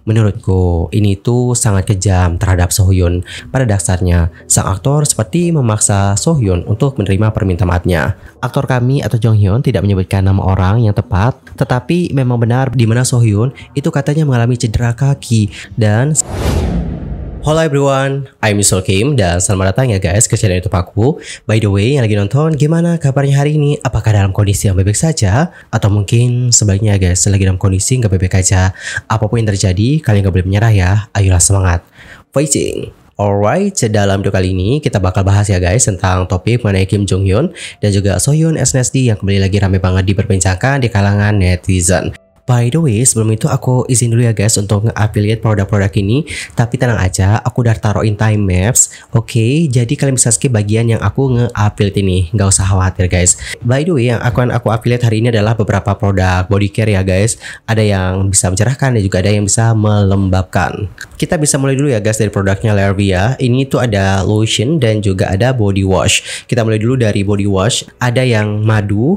Menurutku, ini tuh sangat kejam terhadap Sohyun. Pada dasarnya, sang aktor seperti memaksa Sohyun untuk menerima permintaan maafnya. Aktor kami atau Jong Hyun tidak menyebutkan nama orang yang tepat, tetapi memang benar di mana Sohyun itu katanya mengalami cedera kaki dan Hello everyone, I'm Mr. Kim dan selamat datang ya guys ke channel YouTube aku. By the way, yang lagi nonton, gimana kabarnya hari ini? Apakah dalam kondisi yang baik-baik saja? Atau mungkin sebaliknya guys, lagi dalam kondisi nggak baik-baik aja? Apapun yang terjadi, kalian nggak boleh menyerah ya. Ayolah semangat, fighting! Alright, dalam video kali ini kita bakal bahas ya guys tentang topik mengenai Kim Jong Hyun dan juga Sohyun SNSD yang kembali lagi rame banget diperbincangkan di kalangan netizen. By the way, sebelum itu aku izin dulu ya guys untuk nge-affiliate produk-produk ini. Tapi tenang aja, aku udah taruhin time lapse. Oke, jadi kalian bisa skip bagian yang aku nge-affiliate ini. Nggak usah khawatir guys. By the way, yang akan aku affiliate hari ini adalah beberapa produk body care ya guys. Ada yang bisa mencerahkan dan juga ada yang bisa melembabkan. Kita bisa mulai dulu ya guys dari produknya Lervia. Ini tuh ada lotion dan juga ada body wash. Kita mulai dulu dari body wash. Ada yang madu,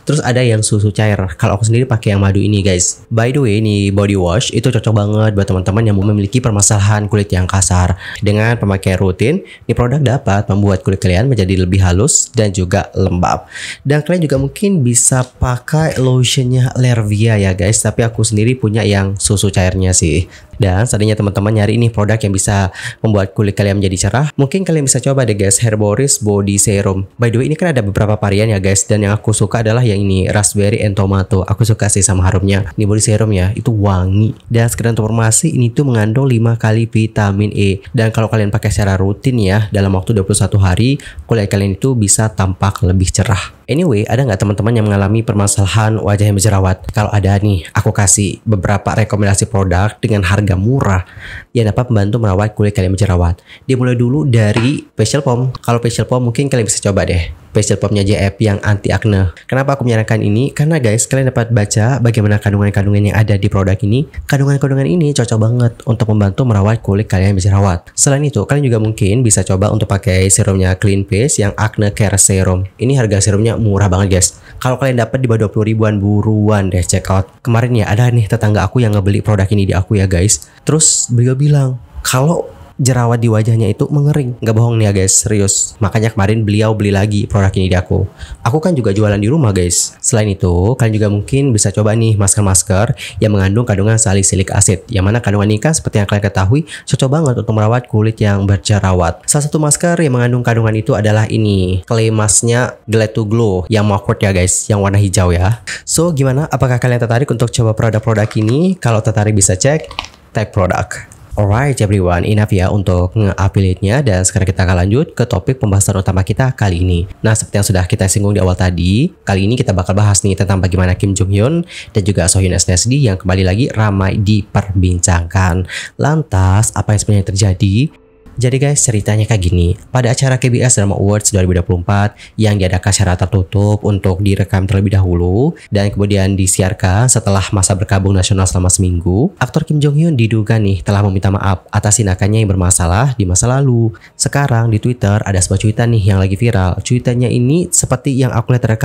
terus ada yang susu cair. Kalau aku sendiri pakai yang madu ini guys. By the way, ini body wash itu cocok banget buat teman-teman yang memiliki permasalahan kulit yang kasar. Dengan pemakaian rutin, ini produk dapat membuat kulit kalian menjadi lebih halus dan juga lembab. Dan kalian juga mungkin bisa pakai lotionnya Lervia ya guys. Tapi aku sendiri punya yang susu cairnya sih. Dan seandainya teman-teman nyari ini produk yang bisa membuat kulit kalian menjadi cerah, mungkin kalian bisa coba deh guys, Herboris Body Serum. By the way, ini kan ada beberapa varian ya guys, dan yang aku suka adalah yang ini, Raspberry and Tomato. Aku suka sih sama harumnya. Ini body serum ya, itu wangi. Dan sekedar informasi, ini tuh mengandung 5 kali vitamin E. Dan kalau kalian pakai secara rutin ya, dalam waktu 21 hari, kulit kalian itu bisa tampak lebih cerah. Anyway, ada nggak teman-teman yang mengalami permasalahan wajah yang berjerawat? Kalau ada nih, aku kasih beberapa rekomendasi produk dengan harga murah yang dapat membantu merawat kulit kalian berjerawat. Dimulai dulu dari facial foam. Kalau facial foam mungkin kalian bisa coba deh facial foamnya JF yang anti acne. Kenapa aku menyarankan ini? Karena guys, kalian dapat baca bagaimana kandungan-kandungan yang ada di produk ini. Kandungan-kandungan ini cocok banget untuk membantu merawat kulit kalian yang berjerawat. Selain itu, kalian juga mungkin bisa coba untuk pakai serumnya Clean Face yang Acne Care Serum. Ini harga serumnya murah banget guys. Kalau kalian dapat di bawah 20 ribuan, buruan deh check out. Kemarin ya ada nih tetangga aku yang ngebeli produk ini di aku ya guys. Terus beliau bilang kalau jerawat di wajahnya itu mengering. Nggak bohong nih ya guys, serius. Makanya kemarin beliau beli lagi produk ini di aku. Aku kan juga jualan di rumah guys. Selain itu, kalian juga mungkin bisa coba nih masker-masker yang mengandung kandungan salicylic acid. Yang mana kandungan ini kan seperti yang kalian ketahui cocok banget untuk merawat kulit yang berjerawat. Salah satu masker yang mengandung kandungan itu adalah ini, clay masknya Glad to Glow yang mawkurt ya guys, yang warna hijau ya. So gimana? Apakah kalian tertarik untuk coba produk-produk ini? Kalau tertarik bisa cek tag produk. Alright everyone, enough ya untuk nge-affiliate-nya dan sekarang kita akan lanjut ke topik pembahasan utama kita kali ini. Nah, seperti yang sudah kita singgung di awal tadi, kali ini kita bakal bahas nih tentang bagaimana Kim Jong Hyun dan juga Sohyun SNSD yang kembali lagi ramai diperbincangkan. Lantas, apa yang sebenarnya terjadi? Jadi guys, ceritanya kayak gini. Pada acara KBS Drama Awards 2024 yang diadakan secara tertutup untuk direkam terlebih dahulu dan kemudian disiarkan setelah masa berkabung nasional selama seminggu, aktor Kim Jong Hyun diduga nih telah meminta maaf atas tindakannya yang bermasalah di masa lalu. Sekarang di Twitter ada sebuah cuitan nih yang lagi viral. Cuitannya ini seperti yang aku lihat terakhir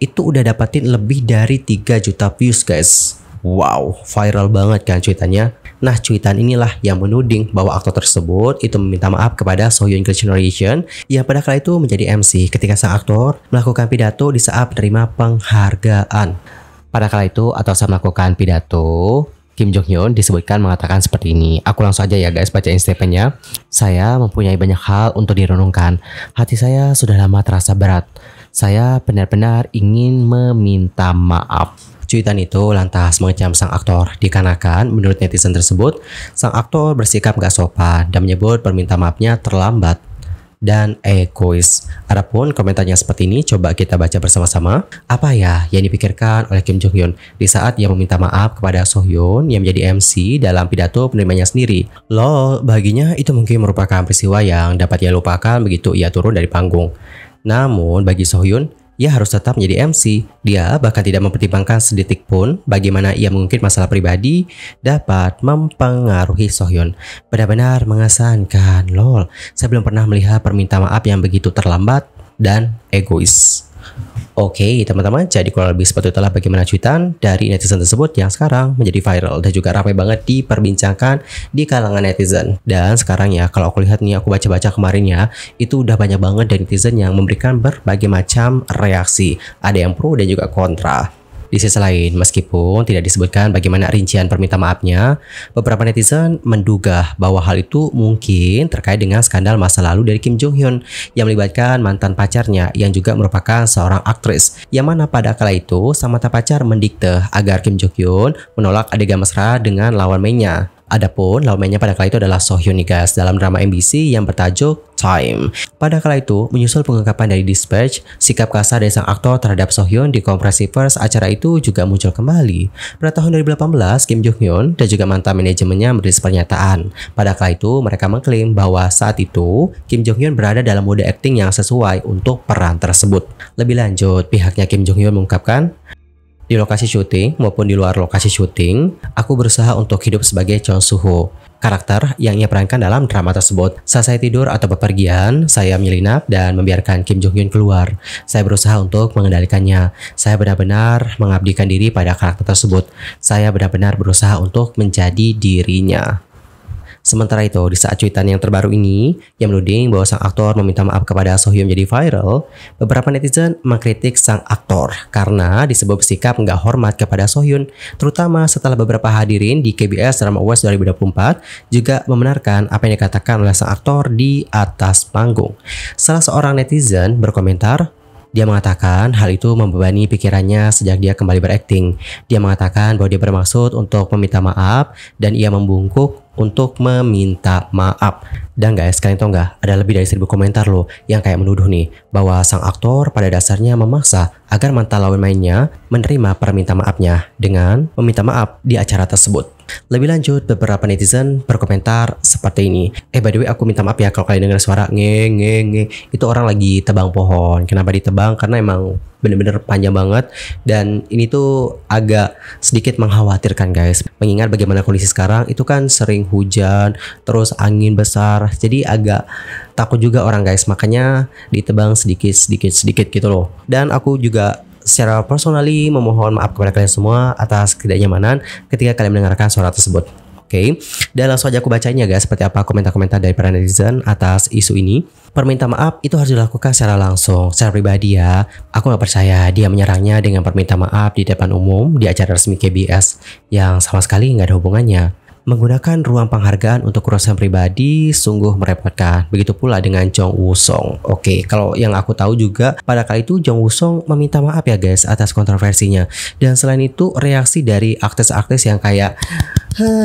itu udah dapatin lebih dari 3 juta views guys. Wow, viral banget kan cuitannya. Nah, cuitan inilah yang menuding bahwa aktor tersebut itu meminta maaf kepada Sohyun Girls' Generation yang pada kala itu menjadi MC ketika sang aktor melakukan pidato di saat menerima penghargaan. Pada kala itu atau saat melakukan pidato, Kim Jong Hyun disebutkan mengatakan seperti ini. Aku langsung aja ya guys bacain statementnya. Saya mempunyai banyak hal untuk direnungkan. Hati saya sudah lama terasa berat. Saya benar-benar ingin meminta maaf. Cuitan itu lantas mengecam sang aktor dikarenakan menurut netizen tersebut sang aktor bersikap gak sopan dan menyebut permintaan maafnya terlambat dan egois. Adapun komentarnya seperti ini, coba kita baca bersama-sama. Apa ya yang dipikirkan oleh Kim Jong Hyun di saat ia meminta maaf kepada Sohyun yang menjadi MC dalam pidato penerimanya sendiri? Lol, baginya itu mungkin merupakan peristiwa yang dapat ia lupakan begitu ia turun dari panggung. Namun bagi Sohyun, ia harus tetap menjadi MC. Dia bahkan tidak mempertimbangkan sedetik pun bagaimana ia mengungkit masalah pribadi dapat mempengaruhi Sohyun. Benar-benar mengesankan. Lol, saya belum pernah melihat permintaan maaf yang begitu terlambat dan egois. Oke, teman-teman, jadi kurang lebih seperti itulah bagaimana cuitan dari netizen tersebut yang sekarang menjadi viral dan juga ramai banget diperbincangkan di kalangan netizen. Dan sekarang ya, kalau aku lihat nih, aku baca-baca kemarin ya, itu udah banyak banget dari netizen yang memberikan berbagai macam reaksi. Ada yang pro dan juga kontra. Di sisi lain, meskipun tidak disebutkan bagaimana rincian permintaan maafnya, beberapa netizen menduga bahwa hal itu mungkin terkait dengan skandal masa lalu dari Kim Jong Hyun yang melibatkan mantan pacarnya yang juga merupakan seorang aktris, yang mana pada kala itu sang mantan pacar mendikte agar Kim Jong Hyun menolak adegan mesra dengan lawan mainnya. Adapun lawan mainnya pada kala itu adalah So Hyun nih guys, dalam drama MBC yang bertajuk Time. Pada kala itu, menyusul pengungkapan dari Dispatch, sikap kasar dari sang aktor terhadap So Hyun di Compressivers acara itu juga muncul kembali. Pada tahun 2018, Kim Jong Hyun dan juga mantan manajemennya merilis pernyataan. Pada kala itu, mereka mengklaim bahwa saat itu, Kim Jong Hyun berada dalam mode acting yang sesuai untuk peran tersebut. Lebih lanjut, pihaknya Kim Jong Hyun mengungkapkan, di lokasi syuting maupun di luar lokasi syuting, aku berusaha untuk hidup sebagai Chon Soo-ho, karakter yang ia perankan dalam drama tersebut. Saat saya tidur atau bepergian, saya menyelinap dan membiarkan Kim Jong Hyun keluar. Saya berusaha untuk mengendalikannya. Saya benar-benar mengabdikan diri pada karakter tersebut. Saya benar-benar berusaha untuk menjadi dirinya. Sementara itu, di saat cuitan yang terbaru ini yang menuding bahwa sang aktor meminta maaf kepada So Hyun menjadi viral, beberapa netizen mengkritik sang aktor karena disebut bersikap nggak hormat kepada So Hyun, terutama setelah beberapa hadirin di KBS Drama Awards 2024 juga membenarkan apa yang dikatakan oleh sang aktor di atas panggung. Salah seorang netizen berkomentar, dia mengatakan hal itu membebani pikirannya sejak dia kembali berakting. Dia mengatakan bahwa dia bermaksud untuk meminta maaf dan ia membungkuk untuk meminta maaf. Dan guys, kalian tahu nggak, ada lebih dari 1000 komentar loh yang kayak menuduh nih bahwa sang aktor pada dasarnya memaksa agar mantan lawan mainnya menerima permintaan maafnya dengan meminta maaf di acara tersebut. Lebih lanjut, beberapa netizen berkomentar seperti ini. By the way, aku minta maaf ya kalau kalian dengar suara nge nge nge. Itu orang lagi tebang pohon. Kenapa ditebang? Karena emang bener-bener panjang banget dan ini tuh agak sedikit mengkhawatirkan guys, mengingat bagaimana kondisi sekarang itu kan sering hujan terus angin besar, jadi agak takut juga orang guys, makanya ditebang sedikit gitu loh. Dan aku juga secara personally memohon maaf kepada kalian semua atas ketidaknyamanan ketika kalian mendengarkan suara tersebut. Oke, dan langsung aja aku bacainnya guys, seperti apa komentar-komentar dari para netizen atas isu ini. Permintaan maaf itu harus dilakukan secara langsung, secara pribadi ya. Aku gak percaya dia menyerangnya dengan permintaan maaf di depan umum di acara resmi KBS yang sama sekali gak ada hubungannya. Menggunakan ruang penghargaan untuk urusan pribadi sungguh merepotkan. Begitu pula dengan Jong Woo Song. Oke, kalau yang aku tahu juga pada kali itu Jong Woo Song meminta maaf ya guys atas kontroversinya. Dan selain itu reaksi dari artis-artis yang kayak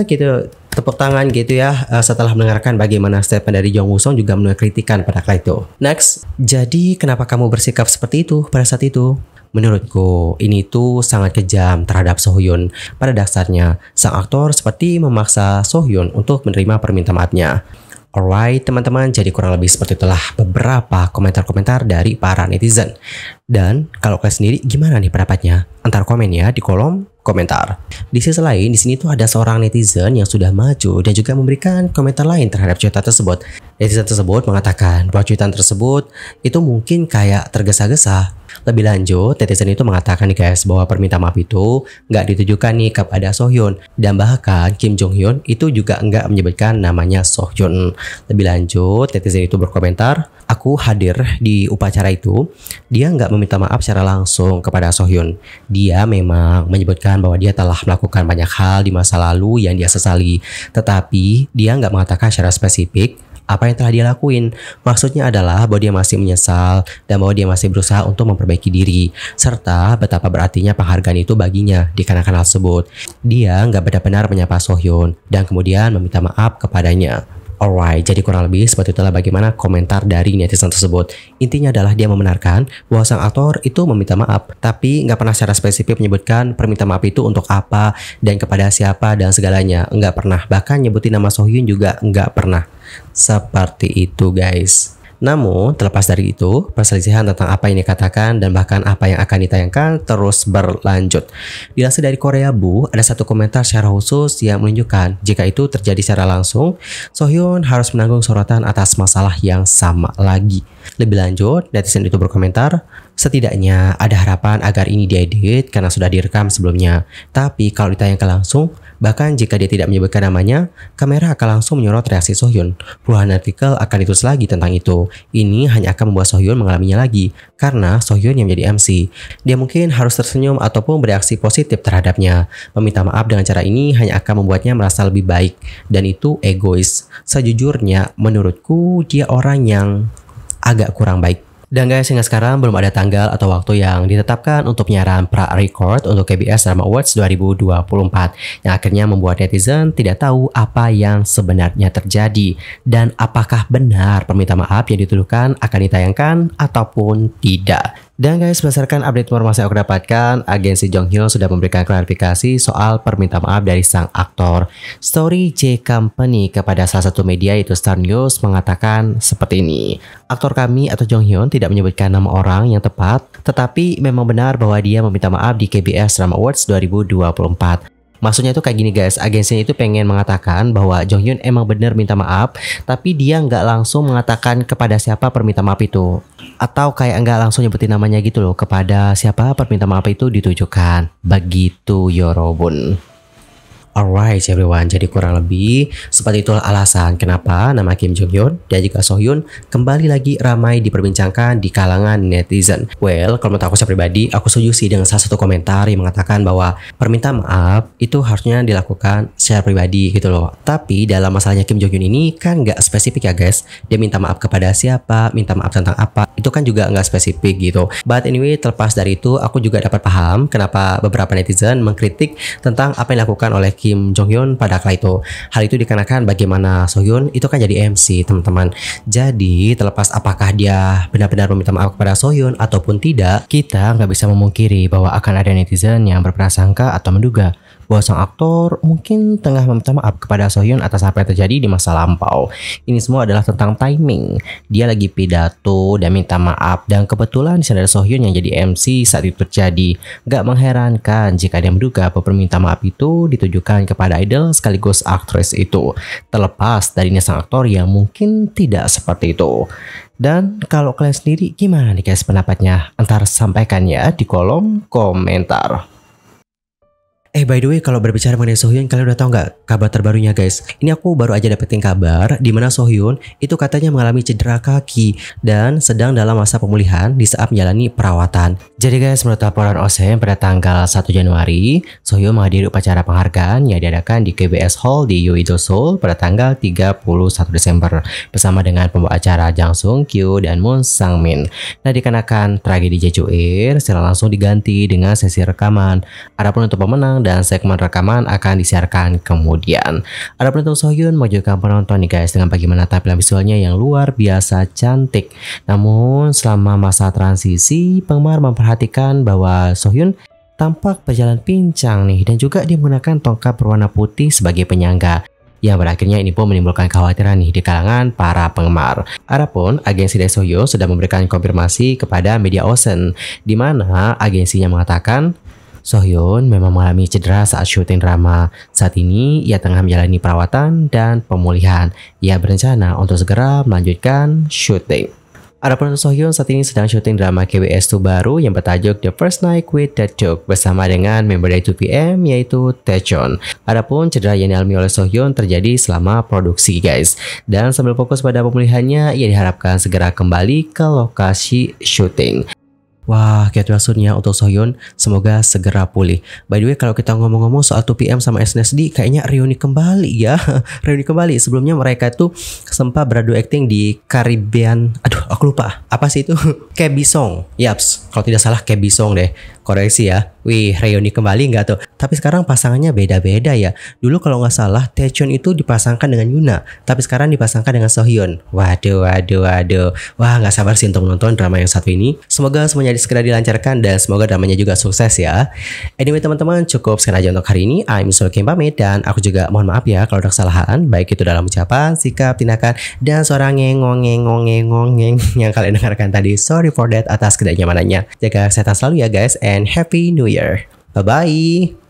gitu, tepuk tangan gitu ya setelah mendengarkan bagaimana statement dari Jong Woo Song juga menuai kritikan pada kali itu. Next, jadi kenapa kamu bersikap seperti itu pada saat itu? Menurutku, ini tuh sangat kejam terhadap So Hyun. Pada dasarnya, sang aktor seperti memaksa So Hyun untuk menerima permintaan maafnya. Alright teman-teman, jadi kurang lebih seperti itulah beberapa komentar-komentar dari para netizen. Dan kalau kalian sendiri gimana nih pendapatnya? Antar komen ya di kolom komentar. Di sisi lain, di sini tuh ada seorang netizen yang sudah maju dan juga memberikan komentar lain terhadap cuitan tersebut. Netizen tersebut mengatakan bahwa cuitan tersebut itu mungkin kayak tergesa-gesa. Lebih lanjut, netizen itu mengatakan nih guys bahwa permintaan maaf itu nggak ditujukan nih kepada So Hyun, dan bahkan Kim Jong Hyun itu juga nggak menyebutkan namanya So Hyun. Lebih lanjut, netizen itu berkomentar, aku hadir di upacara itu, dia nggak meminta maaf secara langsung kepada So Hyun. Dia memang menyebutkan bahwa dia telah melakukan banyak hal di masa lalu yang dia sesali, tetapi dia nggak mengatakan secara spesifik apa yang telah dia lakuin. Maksudnya adalah bahwa dia masih menyesal dan bahwa dia masih berusaha untuk memperbaiki diri, serta betapa berartinya penghargaan itu baginya dikarenakan hal tersebut. Dia nggak benar-benar menyapa So Hyun dan kemudian meminta maaf kepadanya. Alright, jadi kurang lebih seperti itulah bagaimana komentar dari netizen tersebut. Intinya adalah dia membenarkan bahwa sang aktor itu meminta maaf, tapi nggak pernah secara spesifik menyebutkan permintaan maaf itu untuk apa dan kepada siapa dan segalanya. Nggak pernah, bahkan nyebutin nama So Hyun juga nggak pernah. Seperti itu guys. Namun, terlepas dari itu, perselisihan tentang apa yang dikatakan dan bahkan apa yang akan ditayangkan terus berlanjut. Dilansir dari Korea Bu, ada satu komentar secara khusus yang menunjukkan jika itu terjadi secara langsung, So Hyun harus menanggung sorotan atas masalah yang sama lagi. Lebih lanjut, netizen itu berkomentar, Setidaknya ada harapan agar ini diedit karena sudah direkam sebelumnya. Tapi kalau ditayangkan langsung, bahkan jika dia tidak menyebutkan namanya, kamera akan langsung menyorot reaksi Sohyun. Puluhan artikel akan ditulis lagi tentang itu. Ini hanya akan membuat Sohyun mengalaminya lagi, karena Sohyun yang menjadi MC. Dia mungkin harus tersenyum ataupun bereaksi positif terhadapnya. Meminta maaf dengan cara ini hanya akan membuatnya merasa lebih baik, dan itu egois. Sejujurnya, menurutku dia orang yang agak kurang baik. Dan guys, hingga sekarang belum ada tanggal atau waktu yang ditetapkan untuk penyiaran pra-record untuk KBS Drama Awards 2024 yang akhirnya membuat netizen tidak tahu apa yang sebenarnya terjadi dan apakah benar permintaan maaf yang dituduhkan akan ditayangkan ataupun tidak. Dan guys, berdasarkan update informasi yang aku dapatkan, agensi Jonghyo sudah memberikan klarifikasi soal permintaan maaf dari sang aktor. Story J Company kepada salah satu media yaitu Star News mengatakan seperti ini. Aktor kami atau Jonghyo tidak menyebutkan nama orang yang tepat, tetapi memang benar bahwa dia meminta maaf di KBS Drama Awards 2024. Maksudnya itu kayak gini guys, agensinya itu pengen mengatakan bahwa Jonghyun emang bener minta maaf, tapi dia nggak langsung mengatakan kepada siapa permintaan maaf itu. Atau kayak nggak langsung nyebutin namanya gitu loh, kepada siapa permintaan maaf itu ditujukan. Begitu Yorobun. Alright everyone, jadi kurang lebih seperti itulah alasan kenapa nama Kim Jong Hyun dan juga Sohyun kembali lagi ramai diperbincangkan di kalangan netizen. Well, kalau menurut aku secara pribadi, aku setuju sih dengan salah satu komentar yang mengatakan bahwa permintaan maaf itu harusnya dilakukan secara pribadi gitu loh. Tapi dalam masalahnya Kim Jong Hyun ini kan nggak spesifik ya guys. Dia minta maaf kepada siapa, minta maaf tentang apa, itu kan juga nggak spesifik gitu. But anyway, terlepas dari itu, aku juga dapat paham kenapa beberapa netizen mengkritik tentang apa yang dilakukan oleh Kim Jong Hyun pada kala itu. Hal itu dikarenakan bagaimana Sohyun itu kan jadi MC teman-teman. Jadi terlepas apakah dia benar-benar meminta maaf kepada Sohyun ataupun tidak, kita nggak bisa memungkiri bahwa akan ada netizen yang berprasangka atau menduga bahwa sang aktor mungkin tengah meminta maaf kepada Sohyun atas apa yang terjadi di masa lampau. Ini semua adalah tentang timing. Dia lagi pidato dan minta maaf, dan kebetulan di sana ada Sohyun yang jadi MC saat itu terjadi. Gak mengherankan jika dia menduga bahwa permintaan maaf itu ditujukan kepada idol sekaligus aktris itu, terlepas dari sang aktor yang mungkin tidak seperti itu. Dan kalau kalian sendiri gimana nih guys pendapatnya? Entar sampaikan ya di kolom komentar. By the way, kalau berbicara mengenai Sohyun, kalian udah tahu nggak kabar terbarunya guys? Ini aku baru aja dapetin kabar di mana Sohyun itu katanya mengalami cedera kaki dan sedang dalam masa pemulihan di saat menjalani perawatan. Jadi guys, menurut laporan OSM pada tanggal 1 Januari, Sohyun menghadiri upacara penghargaan yang diadakan di KBS Hall di Yeouido, Seoul pada tanggal 31 Desember bersama dengan pembawa acara Jang Sung Kyu dan Moon Sang Min. Nah, dikarenakan tragedi Jeju Air, secara langsung diganti dengan sesi rekaman. Adapun untuk pemenang dan segmen rekaman akan disiarkan kemudian. Adapun untuk Sohyun menunjukkan penonton nih guys dengan bagaimana tampilan visualnya yang luar biasa cantik. Namun selama masa transisi, penggemar memperhatikan bahwa Sohyun tampak berjalan pincang nih, dan juga dia menggunakan tongkat berwarna putih sebagai penyangga. Yang berakhirnya ini pun menimbulkan kekhawatiran nih di kalangan para penggemar. Adapun agensi dari Sohyun sudah memberikan konfirmasi kepada media Ocean, di mana agensinya mengatakan Sohyun memang mengalami cedera saat syuting drama. Saat ini ia tengah menjalani perawatan dan pemulihan. Ia berencana untuk segera melanjutkan syuting. Adapun untuk Sohyun saat ini sedang syuting drama KBS 2 baru yang bertajuk The First Night with Taehyung bersama dengan member dari 2PM yaitu Taechon. Adapun cedera yang dialami oleh Sohyun terjadi selama produksi guys. Dan sambil fokus pada pemulihannya, ia diharapkan segera kembali ke lokasi syuting. Wah, congratulations untuk Sohyun, semoga segera pulih. By the way, kalau kita ngomong-ngomong soal 2PM sama SNSD, kayaknya reuni kembali ya. Reuni kembali. Sebelumnya mereka tuh sempat beradu acting di Caribbean. Aduh, aku lupa. Apa sih itu? Kebisong. Yaps, kalau tidak salah Kebisong deh. Koreksi ya. Wih, reuni kembali nggak tuh? Tapi sekarang pasangannya beda-beda ya. Dulu kalau nggak salah, Taechon itu dipasangkan dengan Yuna. Tapi sekarang dipasangkan dengan Sohyun. Waduh. Wah, nggak sabar sih untuk menonton drama yang satu ini. Semoga semuanya segera dilancarkan dan semoga dramanya juga sukses ya. Anyway teman-teman, cukup sekian aja untuk hari ini. I'm Sulkim pamit, dan aku juga mohon maaf ya kalau ada kesalahan, baik itu dalam ucapan, sikap, tindakan, dan suara ngengong yang kalian dengarkan tadi. Sorry for that atas ketidaknyamanannya. Jaga kesehatan selalu ya guys, and Happy New Year. Bye-bye.